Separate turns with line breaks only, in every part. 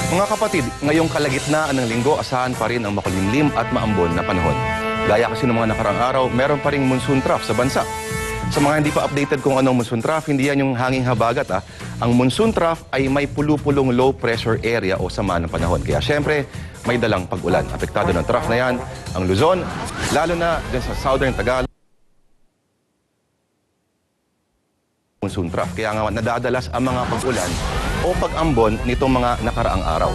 Mga kapatid, ngayong kalagitnaan ng linggo, asahan pa rin ang makulimlim at maambon na panahon. Gaya kasi ng mga nakarang araw, meron pa ring monsoon trough sa bansa. Sa mga hindi pa updated kung anong monsoon trough, hindi yan yung hanging habagat. Ang monsoon trough ay may pulupulong low pressure area o sama ng panahon. Kaya syempre, may dalang pag-ulan. Apektado ng trough na yan ang Luzon, lalo na dyan sa southern Tagalog. Monsoon trough. Kaya nga nadadalas ang mga pag-ulan o pag-ambon nitong mga nakaraang araw.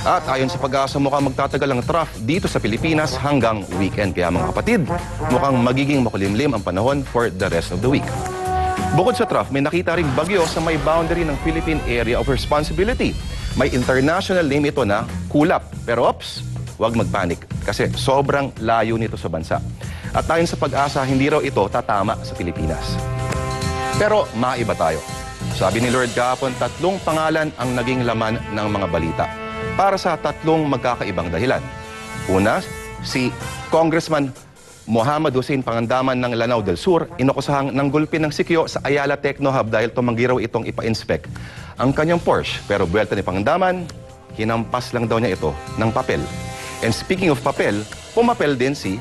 At ayon sa pag-asa, mukhang magtatagal ang trough dito sa Pilipinas hanggang weekend. Kaya mga kapatid, mukhang magiging makulimlim ang panahon for the rest of the week. Bukod sa trough, may nakita ring bagyo sa may boundary ng Philippine Area of Responsibility. May international name ito na Kulap. Pero ops, huwag magpanik kasi sobrang layo nito sa bansa. At ayon sa pag-asa, hindi raw ito tatama sa Pilipinas. Pero maiba tayo. Sabi ni Lord kahapon, 3 pangalan ang naging laman ng mga balita para sa 3 magkakaibang dahilan. Una, si Congressman Muhammad Hussein Pangandaman ng Lanao del Sur, inakusahang nanggulpi ng sikyo sa Ayala Techno Hub dahil tumanggi raw itong ipa-inspect ang kanyang Porsche. Pero buwelta ni Pangandaman, hinampas lang daw niya ito ng papel. And speaking of papel, pumapel din si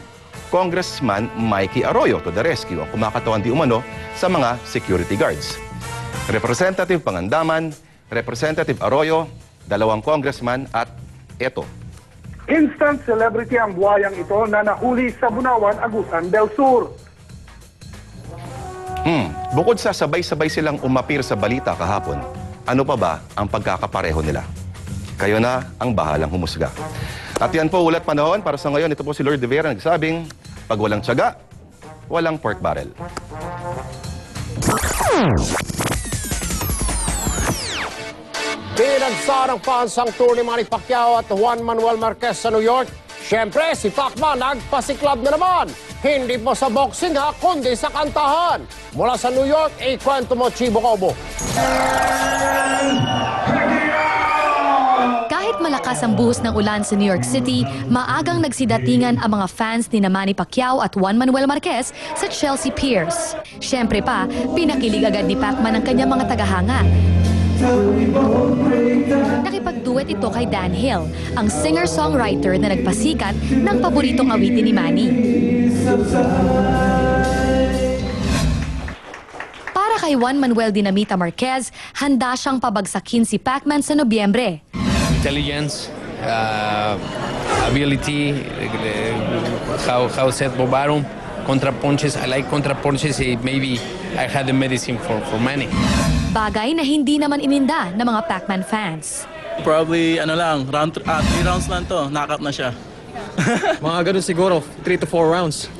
Congressman Mikey Arroyo to the rescue, ang kumakatawan di umano sa mga security guards. Representative Pangandaman, Representative Arroyo, 2 congressman at eto.
Instant celebrity ang buhayang ito na nahuli sa Bunawan, Agusan del Sur.
Bukod sa sabay-sabay silang umapir sa balita kahapon, ano pa ba ang pagkakapareho nila? Kayo na ang bahalang humusga. At yan po ulat panahon para sa ngayon. Ito po si Lord De Vera nagsabing, pag walang tiyaga, walang pork barrel.
Pinagsarang fans ang tour ni Manny Pacquiao at Juan Manuel Marquez sa New York. Siyempre, si Pacman nagpasiklab na naman. Hindi po sa boxing ha, kundi sa kantahan. Mula sa New York, ikwento mo, Chibo Cobo.
Kahit malakas ang buhos ng ulan sa New York City, maagang nagsidatingan ang mga fans ni Manny Pacquiao at Juan Manuel Marquez sa Chelsea Piers. Siyempre pa, pinakilig agad ni Pacman ang kanyang mga tagahanga. Nakipagduet ito kay Dan Hill, ang singer-songwriter na nagpasikat ng paboritong awitin ni Manny. Para kay Juan Manuel Dinamita Marquez, handa siyang pabagsakin si Pacman sa Nobyembre.
Intelligence, ability, how set bobaron, contra punches. I like contra punches. Maybe I had the medicine for Manny.
Bagay na hindi naman ininda ng mga Pacman fans.
Probably, 3 rounds lang to. Knockout na siya.
Mga ganun siguro, 3 to 4 rounds.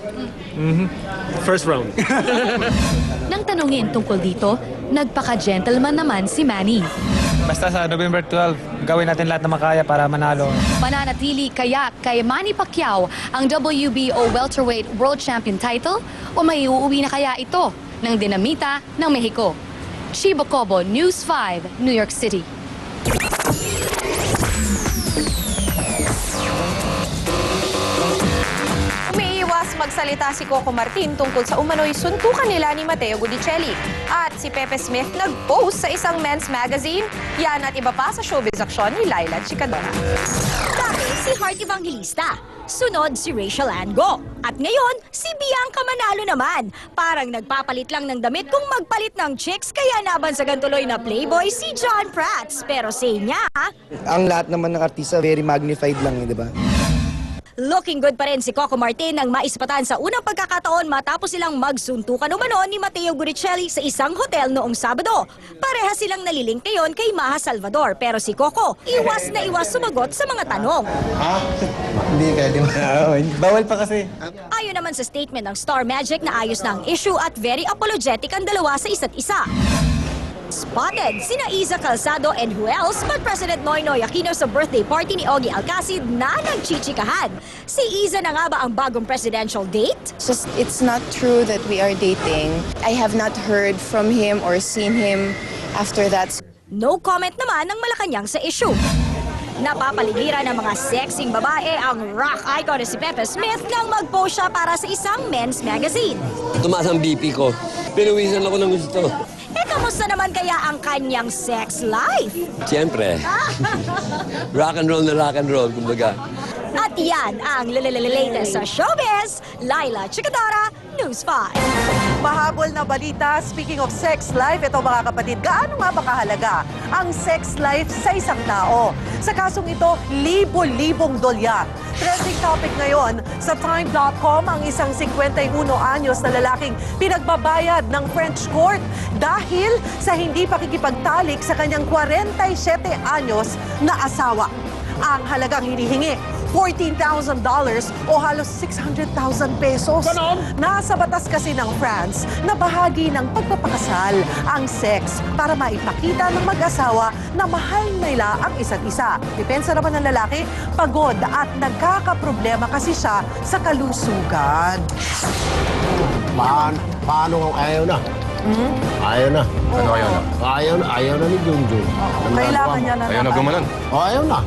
First round.
Nang tanungin tungkol dito, nagpaka-gentleman naman si Manny.
Basta sa November 12, gawin natin lahat na makaya para manalo.
Pananatili kaya kay Manny Pacquiao ang WBO welterweight world champion title o may uuwi na kaya ito ng Dinamita ng Mexico? Chibo Cobo, News 5, New York City.
Umiiwas magsalita si Coco Martin tungkol sa umano'y suntukan nila ni Matteo Gudicelli. At si Pepe Smith nag-post sa isang men's magazine. Yan at iba pa sa showbiz aksyon ni Laila Chicadora.
Dati si Heart Evangelista. Sunod si Rachel Ann Go. At ngayon, si Bianca Manalo naman. Parang nagpapalit lang ng damit kung magpalit ng chicks, kaya nabansagan tuloy na playboy si John Prats. Pero say niya,
ang lahat naman ng artista very magnified lang, di ba?
looking good pa rin si Coco Martin nang maispatan sa unang pagkakataon matapos silang magsuntukan umano ni Matteo Gudicelli sa isang hotel noong Sabado. Pareha silang naliling ngayon kay Maha Salvador, pero si Coco iwas na iwas sumagot sa mga tanong.
Hindi pwede. Bawal pa kasi.
Ayon naman sa statement ng Star Magic na ayos na ang issue at very apologetic ang dalawa sa isa't isa. Spotted sina Iza Calzado and who else but President Noynoy Aquino sa birthday party ni Ogie Alcacid na nagchichikahan. Si Iza na nga ba ang bagong presidential date?
Just, it's not true that we are dating. I have not heard from him or seen him after that.
No comment naman ng Malacanang sa issue. Napapaligiran ng mga sexing babae ang rock icon na si Pepe Smith nang mag-post siya para sa isang men's magazine.
Tumaas ang BP ko. Pinuwisan ako ng gusto.
Kamusta Kumusta naman kaya ang kanyang sex life?
Siyempre. Rock and roll, kumbaga.
At yan ang latest sa showbiz. Laila Chikadora, News 5.
Mahabol na balita, speaking of sex life, ito mga kapatid, gaano nga ba kahalaga ang sex life sa isang tao? Sa kasong ito, libo-libong dolyar. Trending topic ngayon sa Time.com ang isang 51 anyos na lalaking pinagbabayad ng French court dahil sa hindi pakikipagtalik sa kanyang 47 anyos na asawa. Ang halagang hinihingi, $14,000 o halos 600,000 pesos.
Ganon?
Nasa batas kasi ng France na bahagi ng pagpapakasal ang sex para maipakita ng mag-asawa na mahal nila ang isa't isa. Depensa naman ng lalaki, pagod at nagkakaproblema kasi siya sa kalusugan.
Paano kung ayaw na? Ayaw na.
Ano ayaw na?
Ayaw na ni Junjun.
Kailangan niya na
Ayaw na gumanon.
Ayaw na.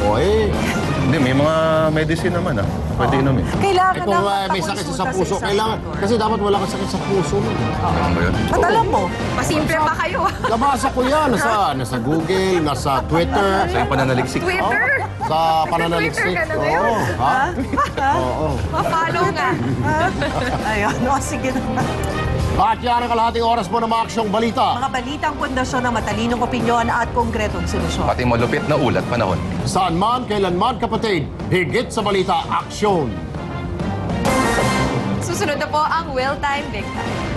O
Hindi, may mga medicine naman Pwede inumin.
Kailangan
kung may sakit sa puso, kailangan. Kasi dapat wala kang sakit sa puso.
Ano ba yun?
At alam mo,
Masimple pa kayo.
Nabasa ko yan. Nasa Google, nasa Twitter.
Sa yung pananaliksik.
Twitter?
Sa pananaliksik.
Twitter ka na ngayon.
Oo. Ha? Oo.
Ma-follow nga.
ayun, sige na.
At yan ang kalahating oras po ng mga aksyong balita.
Mga balitang pundasyon ng matalinong opinyon at konkretong solusyon.
Pati malupit na ulat panahon.
Saan man, kailan man, kapatid, higit sa balita, aksyon.
Susunod na po ang Well Time Big Time.